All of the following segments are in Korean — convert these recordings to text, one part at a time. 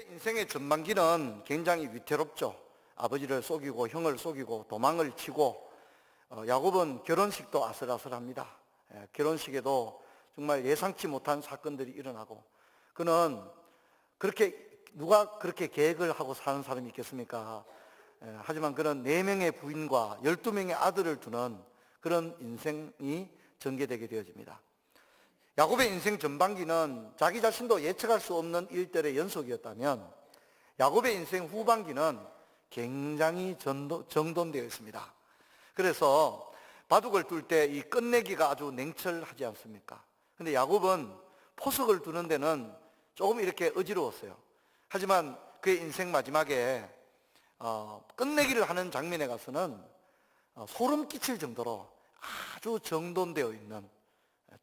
야곱의 인생의 전반기는 굉장히 위태롭죠. 아버지를 속이고 형을 속이고 도망을 치고 야곱은 결혼식도 아슬아슬합니다. 결혼식에도 정말 예상치 못한 사건들이 일어나고, 그는 누가 그렇게 계획을 하고 사는 사람이 있겠습니까? 하지만 그는 4명의 부인과 12명의 아들을 두는 그런 인생이 전개되게 되어집니다. 야곱의 인생 전반기는 자기 자신도 예측할 수 없는 일들의 연속이었다면, 야곱의 인생 후반기는 굉장히 정돈되어 있습니다. 그래서 바둑을 둘 때 이 끝내기가 아주 냉철하지 않습니까? 근데 야곱은 포석을 두는 데는 조금 이렇게 어지러웠어요. 하지만 그의 인생 마지막에 끝내기를 하는 장면에 가서는 소름 끼칠 정도로 아주 정돈되어 있는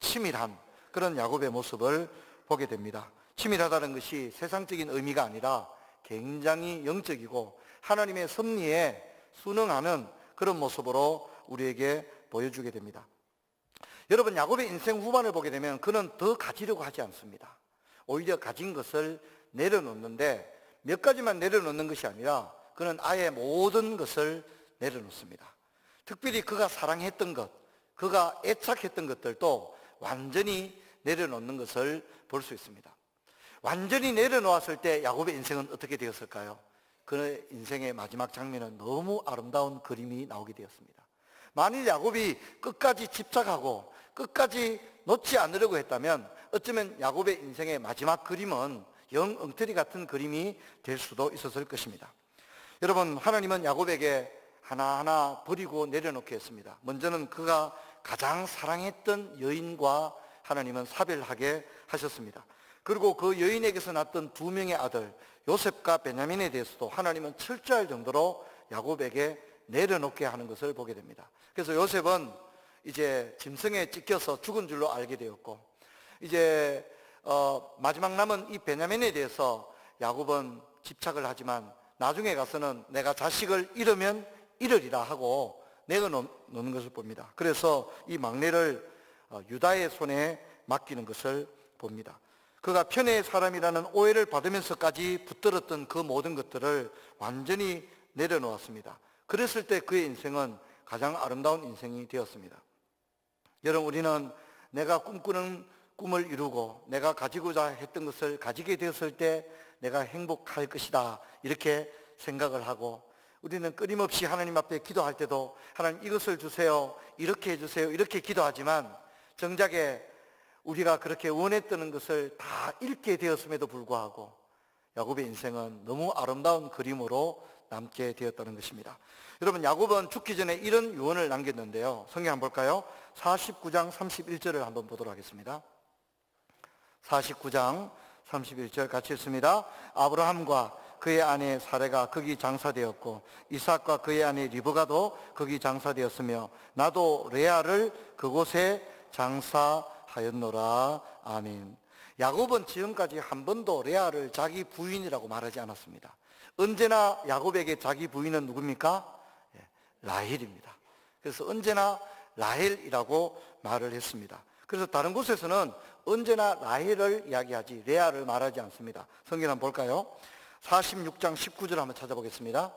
치밀한 그런 야곱의 모습을 보게 됩니다. 치밀하다는 것이 세상적인 의미가 아니라 굉장히 영적이고 하나님의 섭리에 순응하는 그런 모습으로 우리에게 보여주게 됩니다. 여러분, 야곱의 인생 후반을 보게 되면 그는 더 가지려고 하지 않습니다. 오히려 가진 것을 내려놓는데, 몇 가지만 내려놓는 것이 아니라 그는 아예 모든 것을 내려놓습니다. 특별히 그가 사랑했던 것, 그가 애착했던 것들도 완전히 내려놓는 것을 볼 수 있습니다. 완전히 내려놓았을 때 야곱의 인생은 어떻게 되었을까요? 그의 인생의 마지막 장면은 너무 아름다운 그림이 나오게 되었습니다. 만일 야곱이 끝까지 집착하고 끝까지 놓지 않으려고 했다면 어쩌면 야곱의 인생의 마지막 그림은 영 엉터리 같은 그림이 될 수도 있었을 것입니다. 여러분, 하나님은 야곱에게 하나하나 버리고 내려놓게 했습니다. 먼저는 그가 가장 사랑했던 여인과 하나님은 사별하게 하셨습니다. 그리고 그 여인에게서 낳았던 2명의 아들 요셉과 베냐민에 대해서도 하나님은 철저할 정도로 야곱에게 내려놓게 하는 것을 보게 됩니다. 그래서 요셉은 이제 짐승에 찢겨서 죽은 줄로 알게 되었고, 이제 마지막 남은 이 베냐민에 대해서 야곱은 집착을 하지만 나중에 가서는 내가 자식을 잃으면 잃으리라 하고 내어놓는 것을 봅니다. 그래서 이 막내를 유다의 손에 맡기는 것을 봅니다. 그가 편애의 사람이라는 오해를 받으면서까지 붙들었던 그 모든 것들을 완전히 내려놓았습니다. 그랬을 때 그의 인생은 가장 아름다운 인생이 되었습니다. 여러분, 우리는 내가 꿈꾸는 꿈을 이루고 내가 가지고자 했던 것을 가지게 되었을 때 내가 행복할 것이다, 이렇게 생각을 하고, 우리는 끊임없이 하나님 앞에 기도할 때도 하나님 이것을 주세요, 이렇게 해주세요, 이렇게 기도하지만 정작에 우리가 그렇게 원했던 것을 다 잃게 되었음에도 불구하고 야곱의 인생은 너무 아름다운 그림으로 남게 되었다는 것입니다. 여러분, 야곱은 죽기 전에 이런 유언을 남겼는데요. 성경 한번 볼까요? 49장 31절을 한번 보도록 하겠습니다. 49장 31절 같이 읽습니다. 아브라함과 그의 아내 사레가 거기 장사되었고 이삭과 그의 아내 리브가도 거기 장사되었으며 나도 레아를 그곳에 장사하였노라. 아멘. 야곱은 지금까지 한 번도 레아를 자기 부인이라고 말하지 않았습니다. 언제나 야곱에게 자기 부인은 누굽니까? 라헬입니다. 그래서 언제나 라헬이라고 말을 했습니다. 그래서 다른 곳에서는 언제나 라헬을 이야기하지 레아를 말하지 않습니다. 성경 한번 볼까요? 46장 19절 한번 찾아보겠습니다.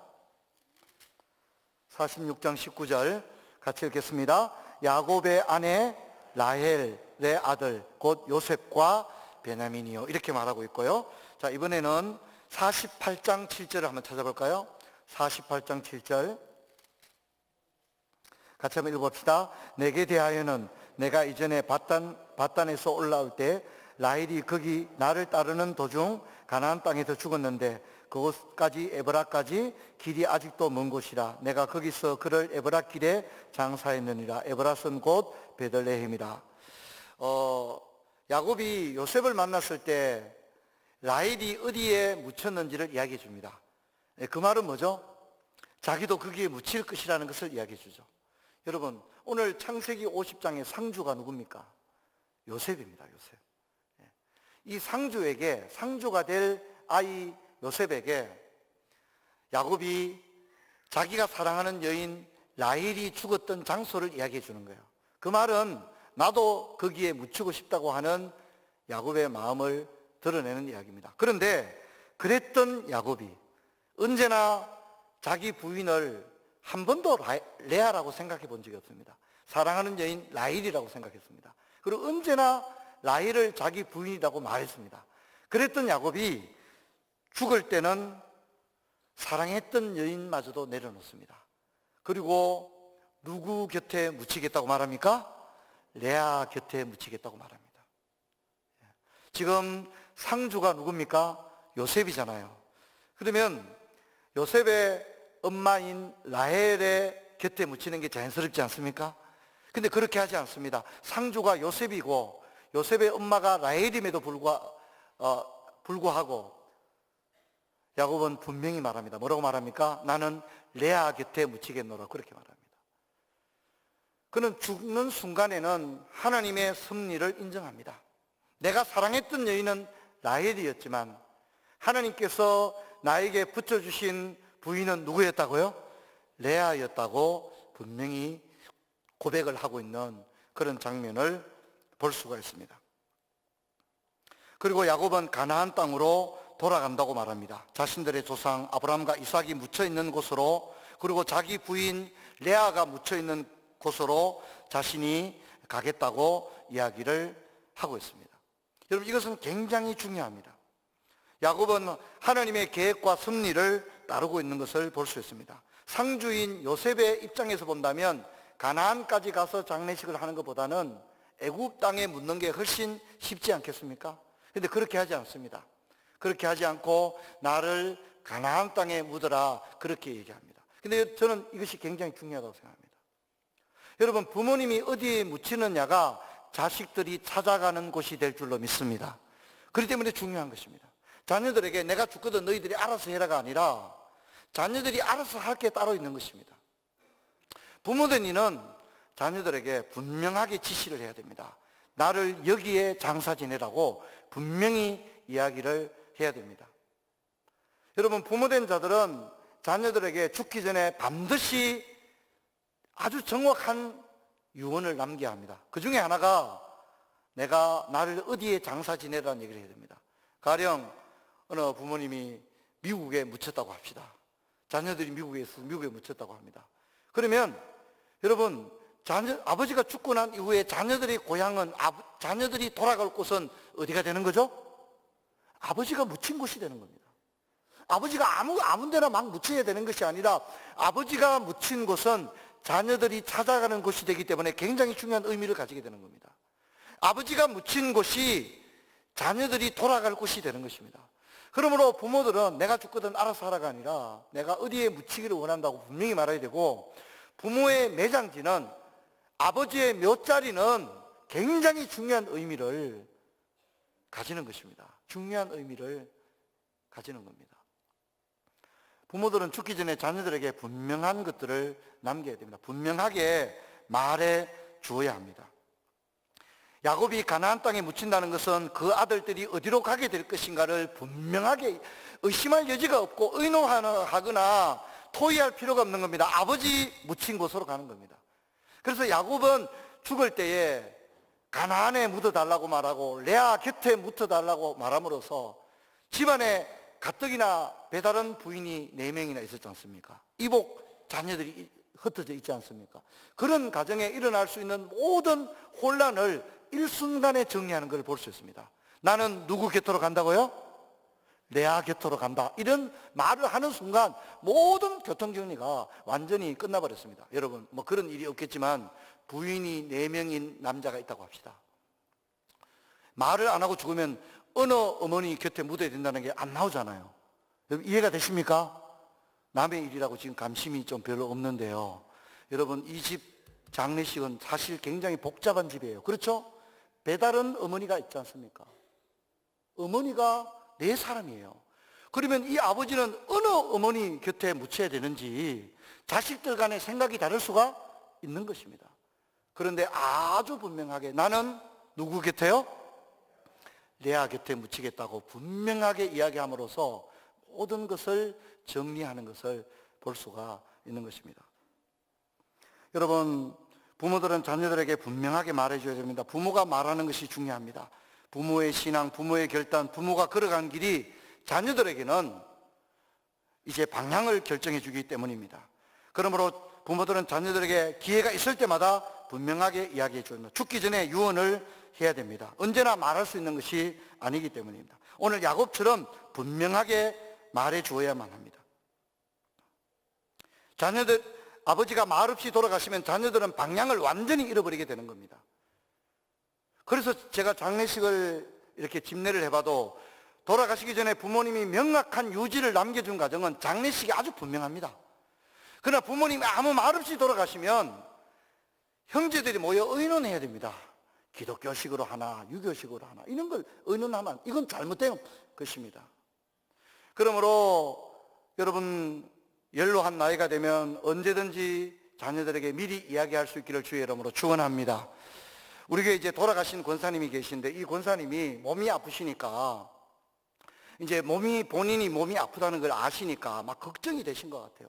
46장 19절 같이 읽겠습니다. 야곱의 아내 라헬의 아들 곧 요셉과 베냐민이요, 이렇게 말하고 있고요. 자, 이번에는 48장 7절을 한번 찾아볼까요? 48장 7절 같이 한번 읽어봅시다. 내게 대하여는 내가 이전에 바단에서 올라올 때 라헬이 거기 나를 따르는 도중 가나안 땅에서 죽었는데 그곳까지 에브라까지 길이 아직도 먼 곳이라 내가 거기서 그를 에브라 길에 장사했느니라. 에브라는 곧 베들레헴이라. 야곱이 요셉을 만났을 때 라헬이 어디에 묻혔는지를 이야기해 줍니다. 그 말은 뭐죠? 자기도 거기에 묻힐 것이라는 것을 이야기해 주죠. 여러분, 오늘 창세기 50장의 상주가 누굽니까? 요셉입니다. 요셉. 이 상주가 될 아이 요셉에게 야곱이 자기가 사랑하는 여인 라헬이 죽었던 장소를 이야기해 주는 거예요. 그 말은 나도 거기에 묻히고 싶다고 하는 야곱의 마음을 드러내는 이야기입니다. 그런데 그랬던 야곱이 언제나 자기 부인을 한 번도 레아라고 생각해 본 적이 없습니다. 사랑하는 여인 라헬이라고 생각했습니다. 그리고 언제나 라헬을 자기 부인이라고 말했습니다. 그랬던 야곱이 죽을 때는 사랑했던 여인마저도 내려놓습니다. 그리고 누구 곁에 묻히겠다고 말합니까? 레아 곁에 묻히겠다고 말합니다. 지금 상주가 누굽니까? 요셉이잖아요. 그러면 요셉의 엄마인 라헬의 곁에 묻히는 게 자연스럽지 않습니까? 근데 그렇게 하지 않습니다. 상주가 요셉이고 요셉의 엄마가 라헬임에도 불구하고 야곱은 분명히 말합니다. 뭐라고 말합니까? 나는 레아 곁에 묻히겠노라, 그렇게 말합니다. 그는 죽는 순간에는 하나님의 섭리를 인정합니다. 내가 사랑했던 여인은 라헬이었지만 하나님께서 나에게 붙여주신 부인은 누구였다고요? 레아였다고 분명히 고백을 하고 있는 그런 장면을 볼 수가 있습니다. 그리고 야곱은 가나안 땅으로 돌아간다고 말합니다. 자신들의 조상 아브라함과 이삭이 묻혀있는 곳으로, 그리고 자기 부인 레아가 묻혀있는 곳으로 자신이 가겠다고 이야기를 하고 있습니다. 여러분, 이것은 굉장히 중요합니다. 야곱은 하나님의 계획과 섭리를 따르고 있는 것을 볼 수 있습니다. 상주인 요셉의 입장에서 본다면 가나안까지 가서 장례식을 하는 것보다는 애굽 땅에 묻는 게 훨씬 쉽지 않겠습니까? 그런데 그렇게 하지 않습니다. 그렇게 하지 않고 나를 가나안 땅에 묻어라, 그렇게 얘기합니다. 근데 저는 이것이 굉장히 중요하다고 생각합니다. 여러분, 부모님이 어디에 묻히느냐가 자식들이 찾아가는 곳이 될 줄로 믿습니다. 그렇기 때문에 중요한 것입니다. 자녀들에게 내가 죽거든 너희들이 알아서 해라가 아니라 자녀들이 알아서 할 게 따로 있는 것입니다. 부모된 이는 자녀들에게 분명하게 지시를 해야 됩니다. 나를 여기에 장사 지내라고 분명히 이야기를 해야 됩니다. 여러분, 부모된 자들은 자녀들에게 죽기 전에 반드시 아주 정확한 유언을 남겨야 합니다. 그 중에 하나가 내가 나를 어디에 장사 지내라는 얘기를 해야 됩니다. 가령 어느 부모님이 미국에 묻혔다고 합시다. 자녀들이 미국에 있어서 미국에 묻혔다고 합니다. 그러면 여러분, 아버지가 죽고 난 이후에 자녀들의 고향은, 자녀들이 돌아갈 곳은 어디가 되는 거죠? 아버지가 묻힌 곳이 되는 겁니다. 아버지가 아무 데나 막 묻혀야 되는 것이 아니라 아버지가 묻힌 곳은 자녀들이 찾아가는 곳이 되기 때문에 굉장히 중요한 의미를 가지게 되는 겁니다. 아버지가 묻힌 곳이 자녀들이 돌아갈 곳이 되는 것입니다. 그러므로 부모들은 내가 죽거든 알아서 하라가 아니라 내가 어디에 묻히기를 원한다고 분명히 말해야 되고, 부모의 매장지는, 아버지의 묘자리는 굉장히 중요한 의미를 가지는 것입니다. 중요한 의미를 가지는 겁니다. 부모들은 죽기 전에 자녀들에게 분명한 것들을 남겨야 됩니다. 분명하게 말해 주어야 합니다. 야곱이 가나안 땅에 묻힌다는 것은 그 아들들이 어디로 가게 될 것인가를 분명하게 의심할 여지가 없고 의논하거나 토의할 필요가 없는 겁니다. 아버지 묻힌 곳으로 가는 겁니다. 그래서 야곱은 죽을 때에 가나안에 묻어달라고 말하고 레아 곁에 묻어달라고 말함으로써 집안에 가뜩이나 배다른 부인이 4명이나 있었지 않습니까? 이복 자녀들이 흩어져 있지 않습니까? 그런 가정에 일어날 수 있는 모든 혼란을 일순간에 정리하는 걸 볼 수 있습니다. 나는 누구 곁으로 간다고요? 레아 곁으로 간다. 이런 말을 하는 순간 모든 교통정리가 완전히 끝나버렸습니다. 여러분, 뭐 그런 일이 없겠지만 부인이 4명인 남자가 있다고 합시다. 말을 안 하고 죽으면 어느 어머니 곁에 묻어야 된다는 게 안 나오잖아요. 여러분, 이해가 되십니까? 남의 일이라고 지금 감심이 좀 별로 없는데요. 여러분, 이 집 장례식은 사실 굉장히 복잡한 집이에요. 그렇죠? 배다른 어머니가 있지 않습니까? 어머니가 4사람이에요. 그러면 이 아버지는 어느 어머니 곁에 묻혀야 되는지 자식들 간의 생각이 다를 수가 있는 것입니다. 그런데 아주 분명하게 나는 누구 곁에요? 레아 곁에 묻히겠다고 분명하게 이야기함으로써 모든 것을 정리하는 것을 볼 수가 있는 것입니다. 여러분, 부모들은 자녀들에게 분명하게 말해줘야 됩니다. 부모가 말하는 것이 중요합니다. 부모의 신앙, 부모의 결단, 부모가 걸어간 길이 자녀들에게는 이제 방향을 결정해 주기 때문입니다. 그러므로 부모들은 자녀들에게 기회가 있을 때마다 분명하게 이야기해 줍니다. 죽기 전에 유언을 해야 됩니다. 언제나 말할 수 있는 것이 아니기 때문입니다. 오늘 야곱처럼 분명하게 말해 주어야만 합니다. 아버지가 말없이 돌아가시면 자녀들은 방향을 완전히 잃어버리게 되는 겁니다. 그래서 제가 장례식을 이렇게 집례를 해봐도 돌아가시기 전에 부모님이 명확한 유지를 남겨준 가정은 장례식이 아주 분명합니다. 그러나 부모님이 아무 말 없이 돌아가시면 형제들이 모여 의논해야 됩니다. 기독교식으로 하나, 유교식으로 하나, 이런 걸 의논하면 이건 잘못된 것입니다. 그러므로 여러분, 연로한 나이가 되면 언제든지 자녀들에게 미리 이야기할 수 있기를 주의 이름으로 축원합니다. 우리 교회 이제 돌아가신 권사님이 계신데, 이 권사님이 몸이 아프시니까 이제 본인이 몸이 아프다는 걸 아시니까 막 걱정이 되신 것 같아요.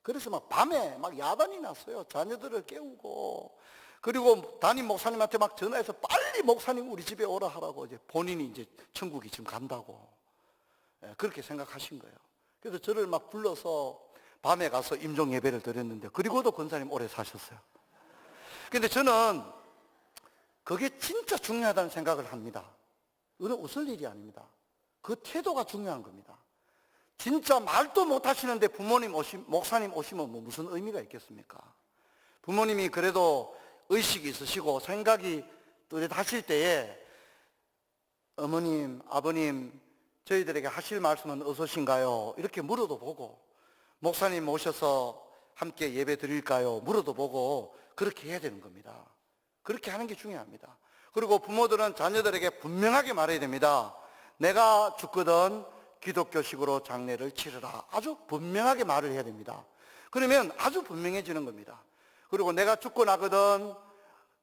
그래서 막 밤에 막 야단이 났어요. 자녀들을 깨우고, 그리고 담임 목사님한테 막 전화해서 빨리 목사님 우리 집에 오라 하라고, 이제 본인이 이제 천국이 지금 간다고 그렇게 생각하신 거예요. 그래서 저를 막 불러서 밤에 가서 임종 예배를 드렸는데, 그리고도 권사님 오래 사셨어요. 근데 저는 그게 진짜 중요하다는 생각을 합니다. 이건 웃을 일이 아닙니다. 그 태도가 중요한 겁니다. 진짜 말도 못 하시는데 목사님 오시면 뭐 무슨 의미가 있겠습니까? 부모님이 그래도 의식이 있으시고 생각이 뚜렷하실 때에 어머님, 아버님, 저희들에게 하실 말씀은 어떠신가요? 이렇게 물어도 보고, 목사님 모셔서 함께 예배 드릴까요? 물어도 보고, 그렇게 해야 되는 겁니다. 그렇게 하는 게 중요합니다. 그리고 부모들은 자녀들에게 분명하게 말해야 됩니다. 내가 죽거든 기독교식으로 장례를 치르라. 아주 분명하게 말을 해야 됩니다. 그러면 아주 분명해지는 겁니다. 그리고 내가 죽고 나거든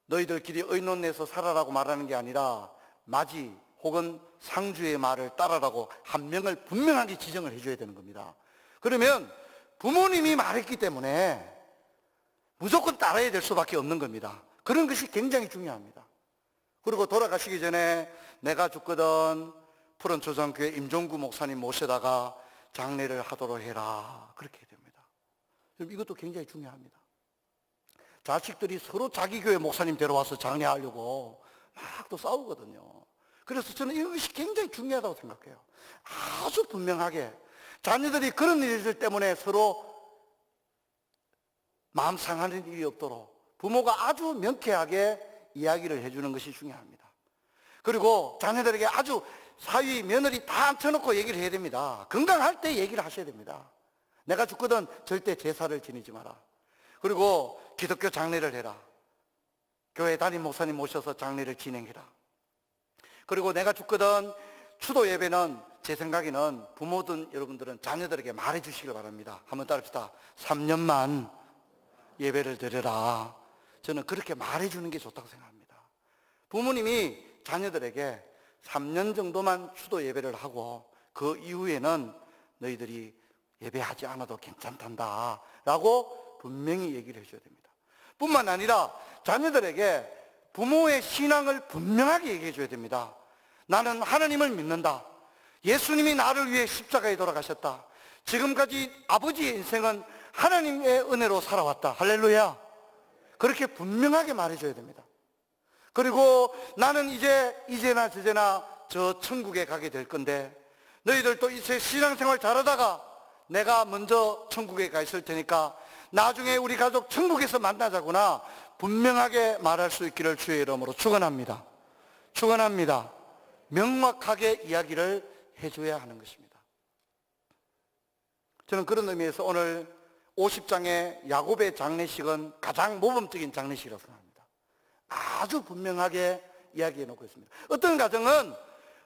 너희들끼리 의논내서 살아라고 말하는 게 아니라 맞이 혹은 상주의 말을 따라라고 한 명을 분명하게 지정을 해줘야 되는 겁니다. 그러면 부모님이 말했기 때문에 무조건 따라야 될 수밖에 없는 겁니다. 그런 것이 굉장히 중요합니다. 그리고 돌아가시기 전에 내가 죽거든 푸른 조상교회 임종구 목사님 모셔다가 장례를 하도록 해라. 그렇게 됩니다. 이것도 굉장히 중요합니다. 자식들이 서로 자기 교회 목사님 데려와서 장례하려고 막 또 싸우거든요. 그래서 저는 이것이 굉장히 중요하다고 생각해요. 아주 분명하게 자녀들이 그런 일들 때문에 서로 마음 상하는 일이 없도록 부모가 아주 명쾌하게 이야기를 해주는 것이 중요합니다. 그리고 자녀들에게 아주 사위, 며느리 다 앉혀놓고 얘기를 해야 됩니다. 건강할 때 얘기를 하셔야 됩니다. 내가 죽거든 절대 제사를 지내지 마라. 그리고 기독교 장례를 해라. 교회 담임 목사님 모셔서 장례를 진행해라. 그리고 내가 죽거든 추도 예배는 제 생각에는 부모든 여러분들은 자녀들에게 말해 주시길 바랍니다. 한번 따라합시다. 3년만 예배를 드려라. 저는 그렇게 말해 주는 게 좋다고 생각합니다. 부모님이 자녀들에게 3년 정도만 추도 예배를 하고 그 이후에는 너희들이 예배하지 않아도 괜찮단다 라고 분명히 얘기를 해줘야 됩니다. 뿐만 아니라 자녀들에게 부모의 신앙을 분명하게 얘기해 줘야 됩니다. 나는 하나님을 믿는다. 예수님이 나를 위해 십자가에 돌아가셨다. 지금까지 아버지의 인생은 하나님의 은혜로 살아왔다. 할렐루야. 그렇게 분명하게 말해줘야 됩니다. 그리고 나는 이제나 저제나 저 천국에 가게 될 건데 너희들도 이제 신앙생활 잘하다가 내가 먼저 천국에 가 있을 테니까 나중에 우리 가족 천국에서 만나자구나 분명하게 말할 수 있기를 주의 이름으로 축원합니다. 축원합니다. 명확하게 이야기를 해줘야 하는 것입니다. 저는 그런 의미에서 오늘 50장의 야곱의 장례식은 가장 모범적인 장례식이라고 생각합니다. 아주 분명하게 이야기해 놓고 있습니다. 어떤 가정은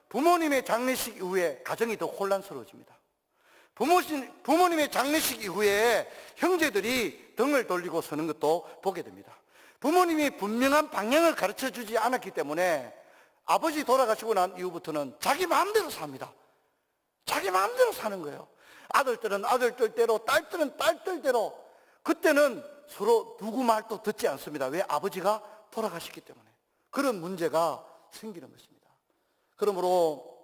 부모님의 장례식 이후에 가정이 더 혼란스러워집니다. 부모님의 장례식 이후에 형제들이 등을 돌리고 서는 것도 보게 됩니다. 부모님이 분명한 방향을 가르쳐 주지 않았기 때문에 아버지 돌아가시고 난 이후부터는 자기 마음대로 삽니다. 자기 마음대로 사는 거예요. 아들들은 아들들대로, 딸들은 딸들대로. 그때는 서로 누구 말도 듣지 않습니다. 왜? 아버지가 돌아가셨기 때문에. 그런 문제가 생기는 것입니다. 그러므로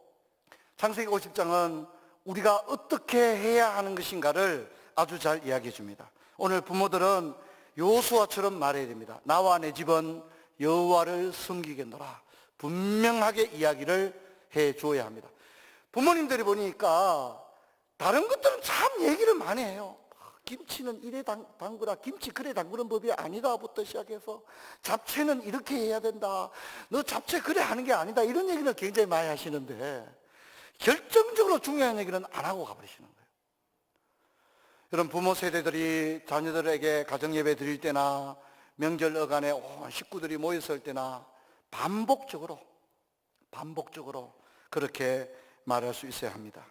창세기 50장은 우리가 어떻게 해야 하는 것인가를 아주 잘 이야기해 줍니다. 오늘 부모들은 여호수아처럼 말해야 됩니다. 나와 내 집은 여호와를 섬기겠노라. 분명하게 이야기를 해 줘야 합니다. 부모님들이 보니까 다른 것들은 참 얘기를 많이 해요. 김치는 이래 담그라, 김치 그래 담그는 법이 아니다부터 시작해서 잡채는 이렇게 해야 된다, 너 잡채 그래 하는 게 아니다, 이런 얘기를 굉장히 많이 하시는데 결정적으로 중요한 얘기는 안 하고 가버리시는 거예요. 여러분, 부모 세대들이 자녀들에게 가정예배 드릴 때나 명절 어간에 온 식구들이 모였을 때나 반복적으로 그렇게 말할 수 있어야 합니다.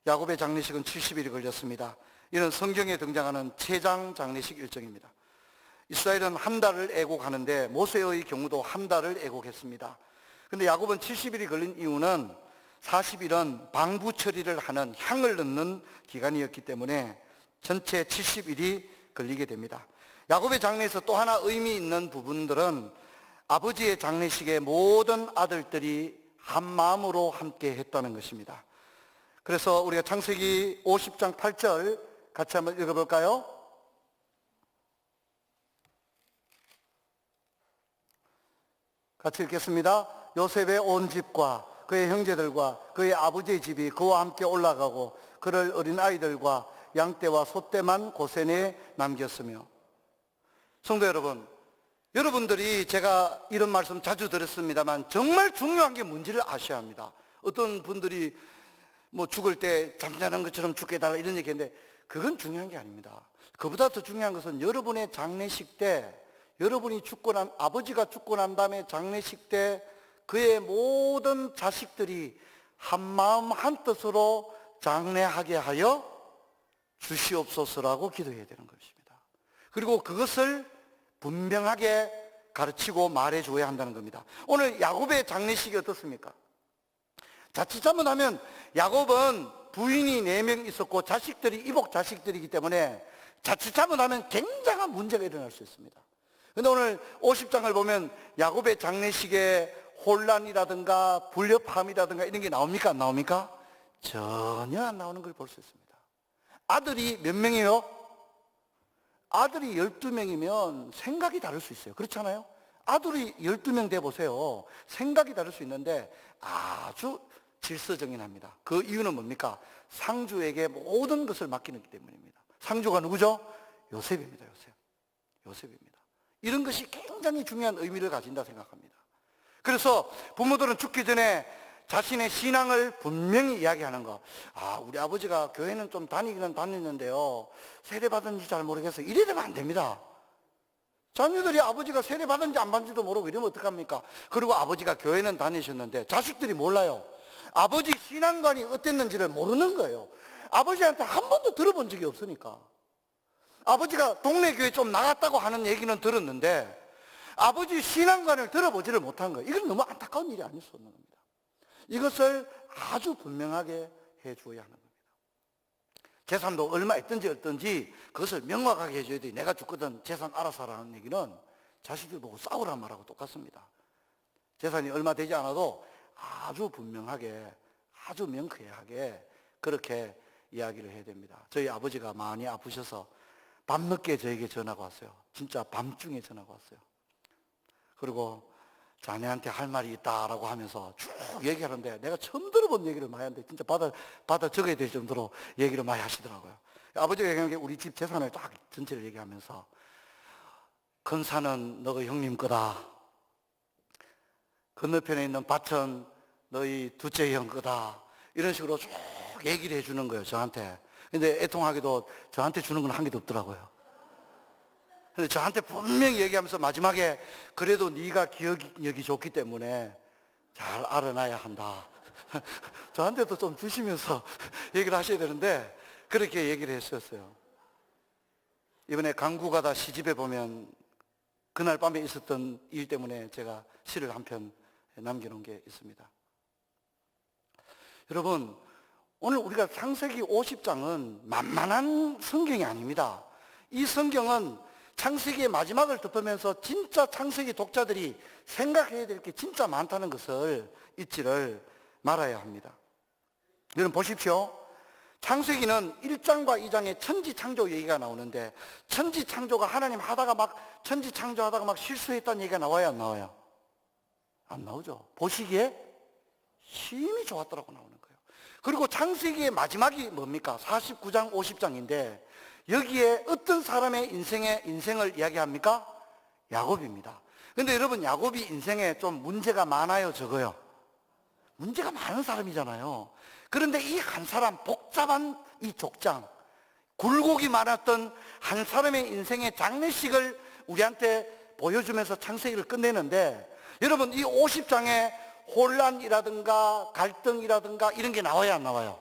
야곱의 장례식은 70일이 걸렸습니다. 이는 성경에 등장하는 최장 장례식 일정입니다. 이스라엘은 한 달을 애곡하는데 모세의 경우도 한 달을 애곡했습니다. 그런데 야곱은 70일이 걸린 이유는 40일은 방부 처리를 하는 향을 넣는 기간이었기 때문에 전체 70일이 걸리게 됩니다. 야곱의 장례에서 또 하나 의미 있는 부분들은 아버지의 장례식에 모든 아들들이 한 마음으로 함께 했다는 것입니다. 그래서 우리가 창세기 50장 8절 같이 한번 읽어볼까요? 같이 읽겠습니다. 요셉의 온 집과 그의 형제들과 그의 아버지의 집이 그와 함께 올라가고 그를 어린 아이들과 양떼와 소떼만 고센에 남겼으며. 성도 여러분, 여러분들이 제가 이런 말씀 자주 들었습니다만 정말 중요한 게 뭔지를 아셔야 합니다. 어떤 분들이 뭐 죽을 때 잠자는 것처럼 죽게 해달라 이런 얘기했는데 그건 중요한 게 아닙니다. 그보다 더 중요한 것은 여러분의 장례식 때, 여러분이 아버지가 죽고 난 다음에 장례식 때 그의 모든 자식들이 한 마음 한 뜻으로 장례하게 하여 주시옵소서라고 기도해야 되는 것입니다. 그리고 그것을 분명하게 가르치고 말해줘야 한다는 겁니다. 오늘 야곱의 장례식이 어떻습니까? 자칫 잘못하면 야곱은 부인이 4명 있었고 자식들이 이복 자식들이기 때문에 자칫 잘못하면 굉장한 문제가 일어날 수 있습니다. 그런데 오늘 50장을 보면 야곱의 장례식에 혼란이라든가 불협화음이라든가 이런 게 나옵니까? 안 나옵니까? 전혀 안 나오는 걸 볼 수 있습니다. 아들이 몇 명이에요? 아들이 12명이면 생각이 다를 수 있어요. 그렇잖아요? 아들이 12명 돼보세요. 생각이 다를 수 있는데 아주 질서정연합니다. 그 이유는 뭡니까? 상주에게 모든 것을 맡기기 때문입니다. 상주가 누구죠? 요셉입니다. 요셉입니다. 이런 것이 굉장히 중요한 의미를 가진다 생각합니다. 그래서 부모들은 죽기 전에 자신의 신앙을 분명히 이야기하는 거. 우리 아버지가 교회는 좀 다니기는 다녔는데요, 세례받은지 잘 모르겠어요. 이래 되면 안 됩니다. 자녀들이 아버지가 세례받은지 안 받은지도 모르고 이러면 어떡합니까? 그리고 아버지가 교회는 다니셨는데 자식들이 몰라요. 아버지 신앙관이 어땠는지를 모르는 거예요. 아버지한테 한 번도 들어본 적이 없으니까. 아버지가 동네 교회 좀 나갔다고 하는 얘기는 들었는데 아버지 신앙관을 들어보지를 못한 거예요. 이건 너무 안타까운 일이 아닐 수 없는 겁니다. 이것을 아주 분명하게 해줘야 하는 겁니다. 재산도 얼마 있든지 어떤지 그것을 명확하게 해줘야 돼. 내가 죽거든 재산 알아서 하라는 얘기는 자식들 보고 싸우란 말하고 똑같습니다. 재산이 얼마 되지 않아도 아주 분명하게, 아주 명쾌하게 그렇게 이야기를 해야 됩니다. 저희 아버지가 많이 아프셔서 밤늦게 저에게 전화가 왔어요. 진짜 밤중에 전화가 왔어요. 그리고 자네한테 할 말이 있다라고 하면서 쭉 얘기하는데 내가 처음 들어본 얘기를 많이 하는데 진짜 받아 적어야 될 정도로 얘기를 많이 하시더라고요. 아버지가 얘기한 게 우리 집 재산을 딱 전체를 얘기하면서 큰 산은 너희 형님 거다. 건너편에 있는 밭은 너희 둘째 형 거다. 이런 식으로 쭉 얘기를 해주는 거예요, 저한테. 근데 애통하게도 저한테 주는 건 한 개도 없더라고요. 근데 저한테 분명히 얘기하면서 마지막에 그래도 네가 기억력이 좋기 때문에 잘 알아놔야 한다. 저한테도 좀 주시면서 얘기를 하셔야 되는데 그렇게 얘기를 했었어요. 이번에 강구 가다 시집에 보면 그날 밤에 있었던 일 때문에 제가 시를 한 편 남겨놓은 게 있습니다. 여러분, 오늘 우리가 창세기 50장은 만만한 성경이 아닙니다. 이 성경은 창세기의 마지막을 덮으면서 진짜 창세기 독자들이 생각해야 될 게 진짜 많다는 것을 잊지를 말아야 합니다. 여러분 보십시오. 창세기는 1장과 2장에 천지창조 얘기가 나오는데, 천지창조가 하나님 하다가 막 천지창조하다가 막 실수했다는 얘기가 나와요, 안 나와요? 안 나오죠. 보시기에 힘이 좋았더라고 나오는 거예요. 그리고 창세기의 마지막이 뭡니까? 49장 50장인데 여기에 어떤 사람의 인생을 이야기합니까? 야곱입니다. 근데 여러분, 야곱이 인생에 좀 문제가 많아요, 적어요? 문제가 많은 사람이잖아요. 그런데 이 한 사람, 복잡한 이 족장, 굴곡이 많았던 한 사람의 인생의 장례식을 우리한테 보여주면서 창세기를 끝내는데, 여러분 이 50장에 혼란이라든가 갈등이라든가 이런 게 나와요, 안 나와요?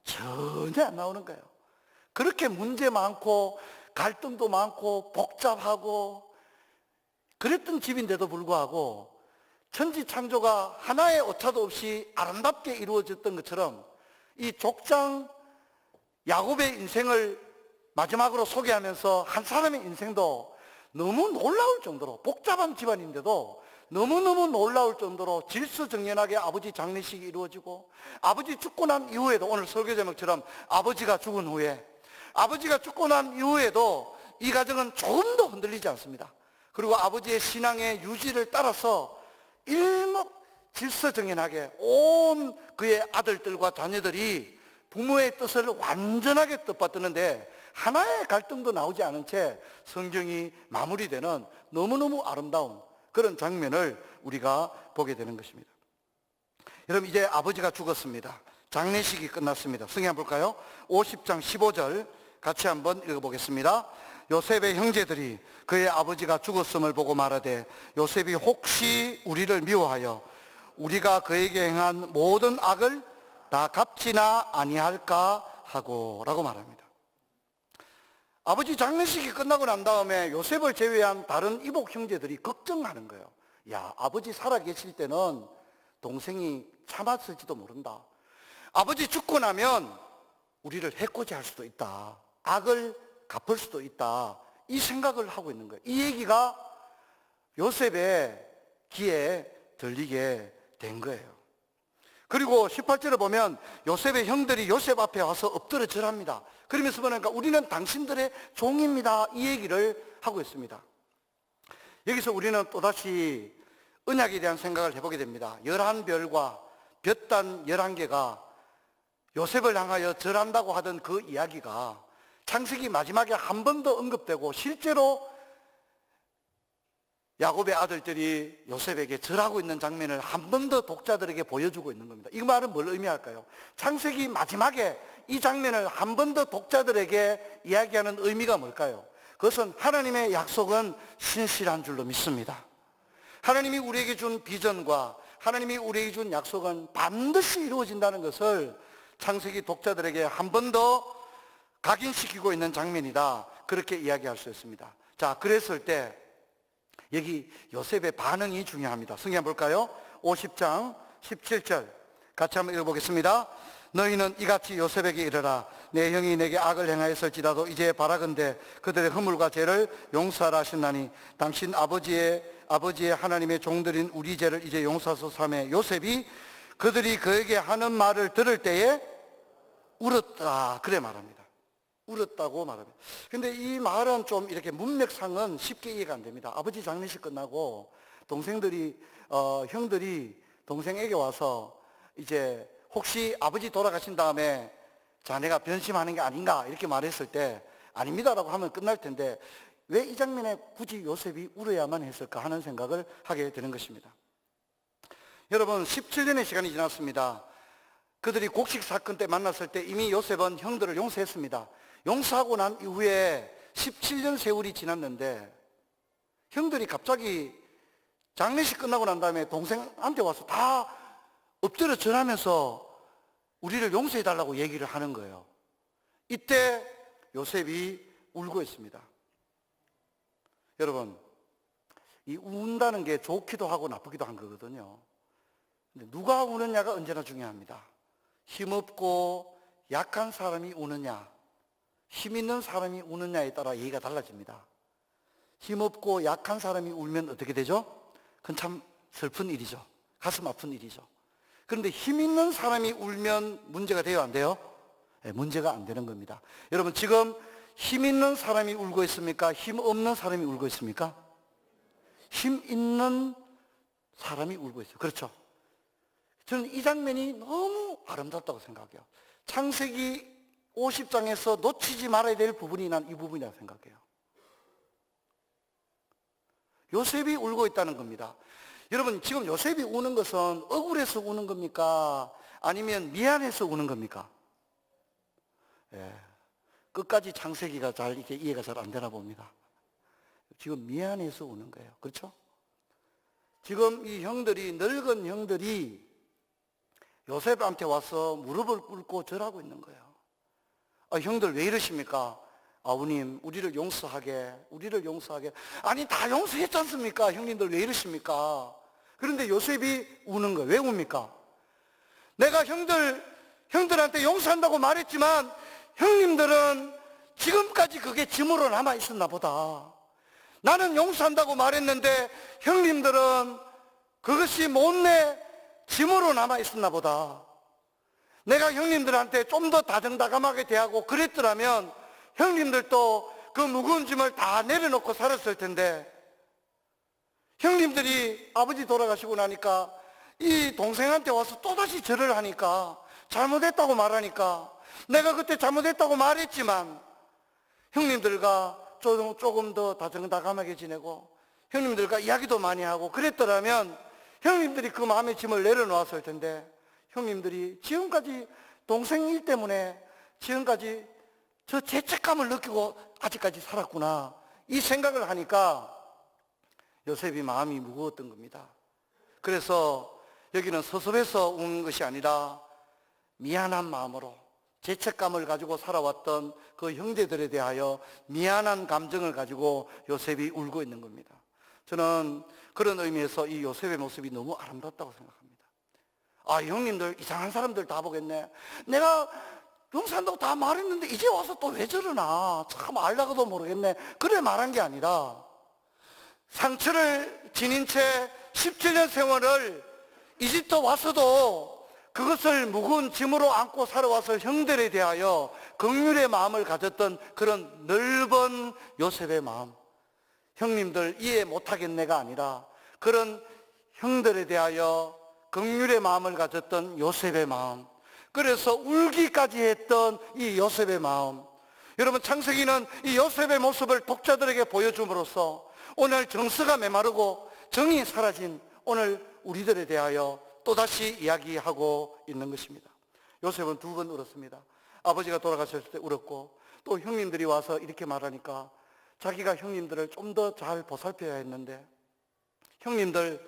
전혀 안 나오는 거예요. 그렇게 문제 많고 갈등도 많고 복잡하고 그랬던 집인데도 불구하고 천지창조가 하나의 오차도 없이 아름답게 이루어졌던 것처럼 이 족장 야곱의 인생을 마지막으로 소개하면서 한 사람의 인생도 너무 놀라울 정도로, 복잡한 집안인데도 너무너무 놀라울 정도로 질서정연하게 아버지 장례식이 이루어지고, 아버지 죽고 난 이후에도, 오늘 설교 제목처럼 아버지가 죽은 후에, 아버지가 죽고 난 이후에도 이 가정은 조금도 흔들리지 않습니다. 그리고 아버지의 신앙의 유지를 따라서 질서정연하게 온 그의 아들들과 자녀들이 부모의 뜻을 완전하게 뜻받드는데 하나의 갈등도 나오지 않은 채 성경이 마무리되는 너무너무 아름다운 그런 장면을 우리가 보게 되는 것입니다. 여러분, 이제 아버지가 죽었습니다. 장례식이 끝났습니다. 성경 한번 볼까요? 50장 15절 같이 한번 읽어보겠습니다. 요셉의 형제들이 그의 아버지가 죽었음을 보고 말하되, 요셉이 혹시 우리를 미워하여 우리가 그에게 행한 모든 악을 다 갚지나 아니할까 하고 라고 말합니다. 아버지 장례식이 끝나고 난 다음에 요셉을 제외한 다른 이복 형제들이 걱정하는 거예요. 야, 아버지 살아계실 때는 동생이 참았을지도 모른다. 아버지 죽고 나면 우리를 해코지할 수도 있다. 악을 갚을 수도 있다. 이 생각을 하고 있는 거예요. 이 얘기가 요셉의 귀에 들리게 된 거예요. 그리고 18절에 보면 요셉의 형들이 요셉 앞에 와서 엎드려 절합니다. 그러면서 보니까 우리는 당신들의 종입니다. 이 얘기를 하고 있습니다. 여기서 우리는 또다시 언약에 대한 생각을 해보게 됩니다. 11별과 볕단 11개가 요셉을 향하여 절한다고 하던 그 이야기가 창세기 마지막에 한 번 더 언급되고 실제로 야곱의 아들들이 요셉에게 절하고 있는 장면을 한 번 더 독자들에게 보여주고 있는 겁니다. 이 말은 뭘 의미할까요? 창세기 마지막에 이 장면을 한 번 더 독자들에게 이야기하는 의미가 뭘까요? 그것은 하나님의 약속은 신실한 줄로 믿습니다. 하나님이 우리에게 준 비전과 하나님이 우리에게 준 약속은 반드시 이루어진다는 것을 창세기 독자들에게 한 번 더 각인시키고 있는 장면이다. 그렇게 이야기할 수 있습니다. 자, 그랬을 때 여기 요셉의 반응이 중요합니다. 성경 볼까요? 50장 17절 같이 한번 읽어보겠습니다. 너희는 이같이 요셉에게 이르라. 내 형이 내게 악을 행하였을지라도 이제 바라건대 그들의 허물과 죄를 용서하라 하셨나니 당신 아버지의 하나님의 종들인 우리 죄를 이제 용서하소서 하며 요셉이 그들이 그에게 하는 말을 들을 때에 울었다. 그래 말합니다. 울었다고 말합니다. 근데 이 말은 좀 이렇게 문맥상은 쉽게 이해가 안 됩니다. 아버지 장례식 끝나고 동생들이 형들이 동생에게 와서 이제 혹시 아버지 돌아가신 다음에 자네가 변심하는 게 아닌가 이렇게 말했을 때 아닙니다라고 하면 끝날 텐데 왜 이 장면에 굳이 요셉이 울어야만 했을까 하는 생각을 하게 되는 것입니다. 여러분, 17년의 시간이 지났습니다. 그들이 곡식 사건 때 만났을 때 이미 요셉은 형들을 용서했습니다. 용서하고 난 이후에 17년 세월이 지났는데 형들이 갑자기 장례식 끝나고 난 다음에 동생한테 와서 다 엎드려 절하면서 우리를 용서해달라고 얘기를 하는 거예요. 이때 요셉이 울고 있습니다. 여러분, 이 운다는 게 좋기도 하고 나쁘기도 한 거거든요. 근데 누가 우느냐가 언제나 중요합니다. 힘없고 약한 사람이 우느냐, 힘 있는 사람이 우느냐에 따라 얘기가 달라집니다. 힘없고 약한 사람이 울면 어떻게 되죠? 그건 참 슬픈 일이죠. 가슴 아픈 일이죠. 그런데 힘 있는 사람이 울면 문제가 돼요, 안 돼요? 네, 문제가 안 되는 겁니다. 여러분, 지금 힘 있는 사람이 울고 있습니까? 힘 없는 사람이 울고 있습니까? 힘 있는 사람이 울고 있어요. 그렇죠? 저는 이 장면이 너무 아름답다고 생각해요. 창세기 50장에서 놓치지 말아야 될 부분이 난 이 부분이라고 생각해요. 요셉이 울고 있다는 겁니다. 여러분, 지금 요셉이 우는 것은 억울해서 우는 겁니까? 아니면 미안해서 우는 겁니까? 예, 끝까지 창세기가 잘 이렇게 이해가 잘 안 되나 봅니다. 지금 미안해서 우는 거예요. 그렇죠? 지금 이 형들이, 늙은 형들이 요셉한테 와서 무릎을 꿇고 절하고 있는 거예요. 형들 왜 이러십니까? 아버님, 우리를 용서하게. 아니, 다 용서했지 않습니까? 형님들 왜 이러십니까? 그런데 요셉이 우는 거예요. 왜 웁니까? 내가 형들한테 용서한다고 말했지만 형님들은 지금까지 그게 짐으로 남아 있었나 보다. 나는 용서한다고 말했는데 형님들은 그것이 못내 짐으로 남아 있었나 보다. 내가 형님들한테 좀 더 다정다감하게 대하고 그랬더라면 형님들도 그 무거운 짐을 다 내려놓고 살았을 텐데, 형님들이 아버지 돌아가시고 나니까 이 동생한테 와서 또다시 절을 하니까, 잘못했다고 말하니까, 내가 그때 잘못했다고 말했지만 형님들과 조금 더 다정다감하게 지내고 형님들과 이야기도 많이 하고 그랬더라면 형님들이 그 마음의 짐을 내려놓았을 텐데, 형님들이 지금까지 동생 일 때문에 지금까지 저 죄책감을 느끼고 아직까지 살았구나, 이 생각을 하니까 요셉이 마음이 무거웠던 겁니다. 그래서 여기는 서섭에서 우는 것이 아니라 미안한 마음으로 죄책감을 가지고 살아왔던 그 형제들에 대하여 미안한 감정을 가지고 요셉이 울고 있는 겁니다. 저는 그런 의미에서 이 요셉의 모습이 너무 아름답다고 생각합니다. 형님들 이상한 사람들 다 보겠네. 내가 용서한다고 다 말했는데 이제 와서 또 왜 저러나, 참 알다가도 모르겠네, 그래 말한 게 아니라, 상처를 지닌 채 17년 세월을 이집트 와서도 그것을 무거운 짐으로 안고 살아와서 형들에 대하여 긍휼의 마음을 가졌던 그런 넓은 요셉의 마음, 형님들 이해 못하겠네가 아니라 그런 형들에 대하여 긍휼의 마음을 가졌던 요셉의 마음, 그래서 울기까지 했던 이 요셉의 마음. 여러분, 창세기는 이 요셉의 모습을 독자들에게 보여줌으로써 오늘 정서가 메마르고 정이 사라진 오늘 우리들에 대하여 또다시 이야기하고 있는 것입니다. 요셉은 두 번 울었습니다. 아버지가 돌아가셨을 때 울었고, 또 형님들이 와서 이렇게 말하니까 자기가 형님들을 좀 더 잘 보살펴야 했는데, 형님들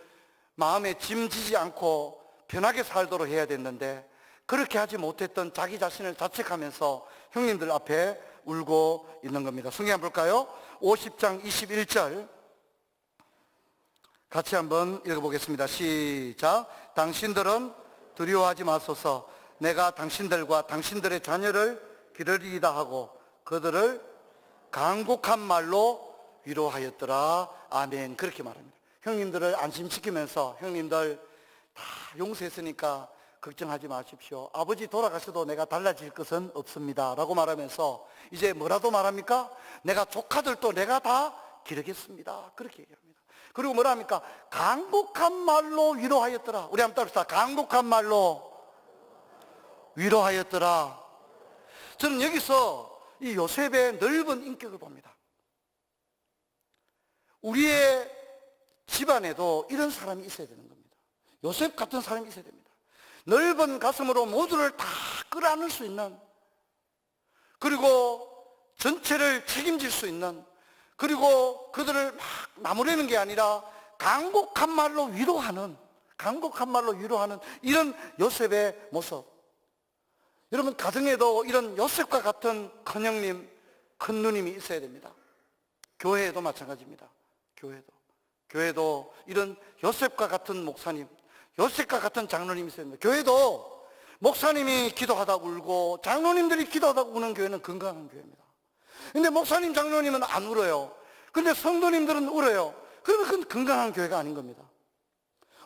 마음에 짐지지 않고 편하게 살도록 해야 됐는데 그렇게 하지 못했던 자기 자신을 자책하면서 형님들 앞에 울고 있는 겁니다. 성경 한번 볼까요? 50장 21절 같이 한번 읽어보겠습니다. 시작. 당신들은 두려워하지 마소서. 내가 당신들과 당신들의 자녀를 기르리이다 하고 그들을 간곡한 말로 위로하였더라. 아멘. 그렇게 말합니다. 형님들을 안심시키면서, 형님들 다 용서했으니까 걱정하지 마십시오. 아버지 돌아가셔도 내가 달라질 것은 없습니다 라고 말하면서 이제 뭐라도 말합니까? 내가 조카들도 내가 다 기르겠습니다. 그렇게 얘기합니다. 그리고 뭐라 합니까? 간곡한 말로 위로하였더라. 우리 한번 따라합시다. 간곡한 말로 위로하였더라. 저는 여기서 이 요셉의 넓은 인격을 봅니다. 우리의 집안에도 이런 사람이 있어야 되는 겁니다. 요셉 같은 사람이 있어야 됩니다. 넓은 가슴으로 모두를 다 끌어안을 수 있는, 그리고 전체를 책임질 수 있는, 그리고 그들을 막 나무라는 게 아니라 간곡한 말로 위로하는 이런 요셉의 모습. 여러분, 가정에도 이런 요셉과 같은 큰형님, 큰 누님이 있어야 됩니다. 교회에도 마찬가지입니다. 교회도 이런 요셉과 같은 목사님, 요셉과 같은 장로님이 있어야 됩니다. 교회도 목사님이 기도하다 울고 장로님들이 기도하다 우는 교회는 건강한 교회입니다. 근데 목사님, 장로님은 안 울어요. 근데 성도님들은 울어요. 그러면 그건 건강한 교회가 아닌 겁니다.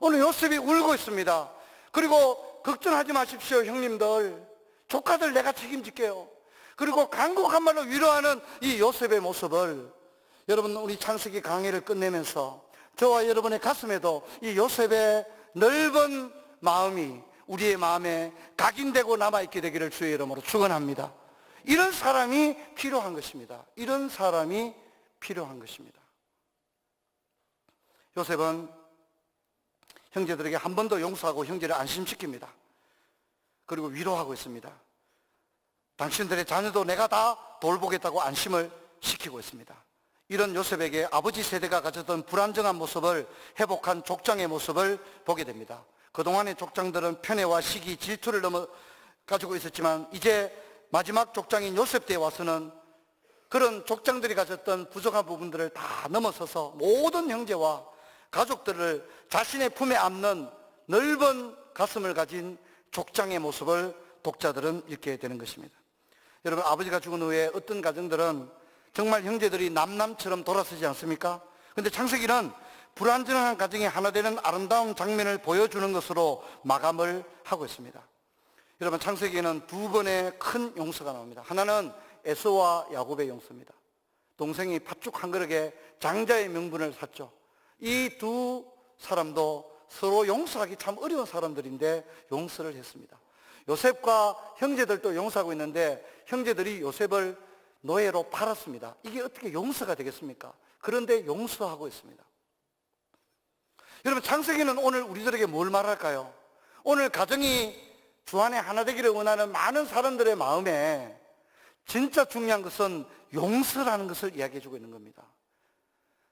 오늘 요셉이 울고 있습니다. 그리고 걱정하지 마십시오, 형님들. 조카들 내가 책임질게요. 그리고 간곡한 말로 위로하는 이 요셉의 모습을 여러분, 우리 창세기 강의를 끝내면서 저와 여러분의 가슴에도 이 요셉의 넓은 마음이 우리의 마음에 각인되고 남아있게 되기를 주의 이름으로 축원합니다. 이런 사람이 필요한 것입니다. 이런 사람이 필요한 것입니다. 요셉은 형제들에게 한 번 더 용서하고 형제를 안심시킵니다. 그리고 위로하고 있습니다. 당신들의 자녀도 내가 다 돌보겠다고 안심을 시키고 있습니다. 이런 요셉에게 아버지 세대가 가졌던 불안정한 모습을 회복한 족장의 모습을 보게 됩니다. 그동안의 족장들은 편애와 시기, 질투를 가지고 있었지만 이제 마지막 족장인 요셉 때에 와서는 그런 족장들이 가졌던 부족한 부분들을 다 넘어서서 모든 형제와 가족들을 자신의 품에 안는 넓은 가슴을 가진 족장의 모습을 독자들은 읽게 되는 것입니다. 여러분, 아버지가 죽은 후에 어떤 가정들은 정말 형제들이 남남처럼 돌아서지 않습니까? 그런데 창세기는 불완전한 가정이 하나 되는 아름다운 장면을 보여주는 것으로 마감을 하고 있습니다. 여러분, 창세기에는 두 번의 큰 용서가 나옵니다. 하나는 에서와 야곱의 용서입니다. 동생이 팥죽 한 그릇에 장자의 명분을 샀죠. 이 두 사람도 서로 용서하기 참 어려운 사람들인데 용서를 했습니다. 요셉과 형제들도 용서하고 있는데 형제들이 요셉을 노예로 팔았습니다. 이게 어떻게 용서가 되겠습니까? 그런데 용서하고 있습니다. 여러분, 창세기는 오늘 우리들에게 뭘 말할까요? 오늘 가정이 주 안에 하나 되기를 원하는 많은 사람들의 마음에 진짜 중요한 것은 용서라는 것을 이야기해 주고 있는 겁니다.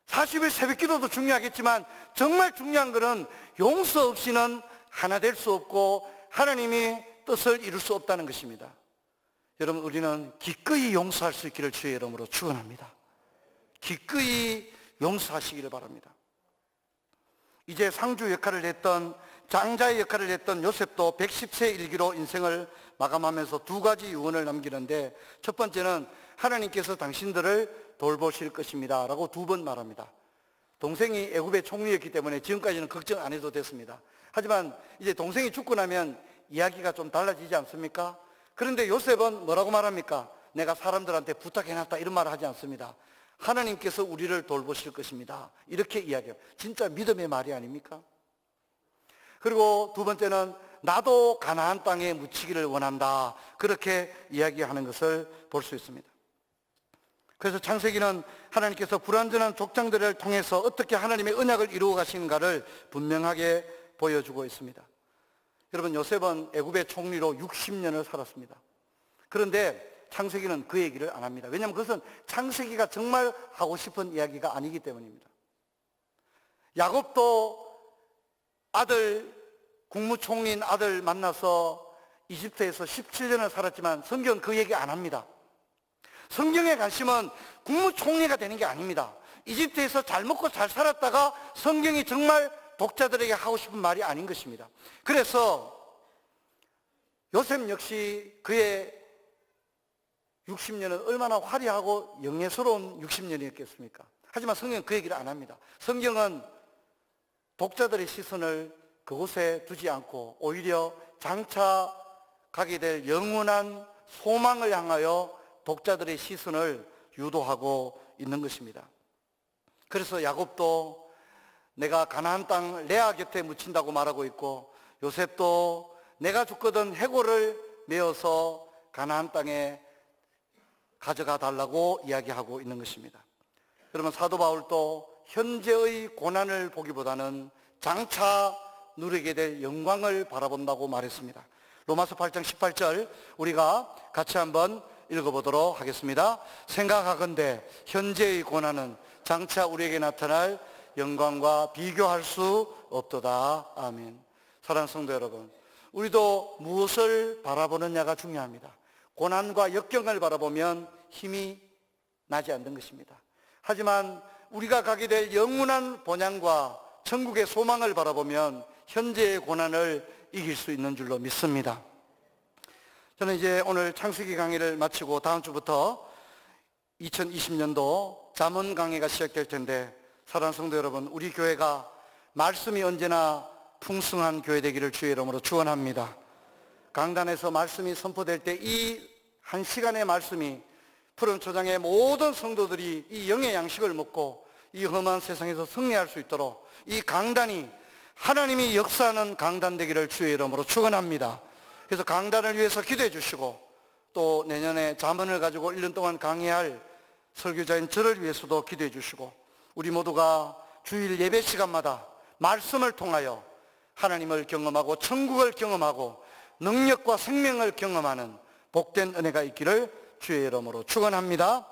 40일 새벽 기도도 중요하겠지만 정말 중요한 것은 용서 없이는 하나 될 수 없고 하나님이 뜻을 이룰 수 없다는 것입니다. 여러분, 우리는 기꺼이 용서할 수 있기를 주의 이름으로 축원합니다. 기꺼이 용서하시기를 바랍니다. 이제 상주 역할을 했던, 장자의 역할을 했던 요셉도 110세 일기로 인생을 마감하면서 두 가지 유언을 남기는데, 첫 번째는 하나님께서 당신들을 돌보실 것입니다 라고 두 번 말합니다. 동생이 애굽의 총리였기 때문에 지금까지는 걱정 안 해도 됐습니다. 하지만 이제 동생이 죽고 나면 이야기가 좀 달라지지 않습니까? 그런데 요셉은 뭐라고 말합니까? 내가 사람들한테 부탁해놨다 이런 말을 하지 않습니다. 하나님께서 우리를 돌보실 것입니다, 이렇게 이야기해요. 진짜 믿음의 말이 아닙니까? 그리고 두 번째는 나도 가나안 땅에 묻히기를 원한다, 그렇게 이야기하는 것을 볼 수 있습니다. 그래서 창세기는 하나님께서 불완전한 족장들을 통해서 어떻게 하나님의 언약을 이루어 가시는가를 분명하게 보여주고 있습니다. 여러분, 요셉은 애굽의 총리로 60년을 살았습니다. 그런데 창세기는 그 얘기를 안 합니다. 왜냐하면 그것은 창세기가 정말 하고 싶은 이야기가 아니기 때문입니다. 야곱도 아들, 국무총리인 아들 만나서 이집트에서 17년을 살았지만 성경은 그 얘기 안 합니다. 성경의 관심은 국무총리가 되는 게 아닙니다. 이집트에서 잘 먹고 잘 살았다가 성경이 정말 독자들에게 하고 싶은 말이 아닌 것입니다. 그래서 요셉 역시 그의 60년은 얼마나 화려하고 영예스러운 60년이었겠습니까? 하지만 성경은 그 얘기를 안 합니다. 성경은 독자들의 시선을 그곳에 두지 않고 오히려 장차 가게 될 영원한 소망을 향하여 독자들의 시선을 유도하고 있는 것입니다. 그래서 야곱도 내가 가나안 땅 레아 곁에 묻힌다고 말하고 있고, 요셉도 내가 죽거든 해골을 메어서 가나안 땅에 가져가 달라고 이야기하고 있는 것입니다. 여러분, 사도 바울도 현재의 고난을 보기보다는 장차 누리게 될 영광을 바라본다고 말했습니다. 로마서 8장 18절 우리가 같이 한번 읽어보도록 하겠습니다. 생각하건대 현재의 고난은 장차 우리에게 나타날 영광과 비교할 수 없도다. 아멘. 사랑하는 성도 여러분, 우리도 무엇을 바라보느냐가 중요합니다. 고난과 역경을 바라보면 힘이 나지 않는 것입니다. 하지만 우리가 가게 될 영원한 본향과 천국의 소망을 바라보면 현재의 고난을 이길 수 있는 줄로 믿습니다. 저는 이제 오늘 창세기 강의를 마치고 다음 주부터 2020년도 잠언 강의가 시작될 텐데, 사랑하는 성도 여러분, 우리 교회가 말씀이 언제나 풍성한 교회 되기를 주의 이름으로 축원합니다. 강단에서 말씀이 선포될 때 이 한 시간의 말씀이 푸른 초장의 모든 성도들이 이 영의 양식을 먹고 이 험한 세상에서 승리할 수 있도록 이 강단이 하나님이 역사하는 강단 되기를 주의 이름으로 축원합니다. 그래서 강단을 위해서 기도해 주시고 또 내년에 잠언을 가지고 1년 동안 강의할 설교자인 저를 위해서도 기도해 주시고 우리 모두가 주일 예배 시간마다 말씀을 통하여 하나님을 경험하고 천국을 경험하고 능력과 생명을 경험하는 복된 은혜가 있기를 주의 이름으로 축원합니다.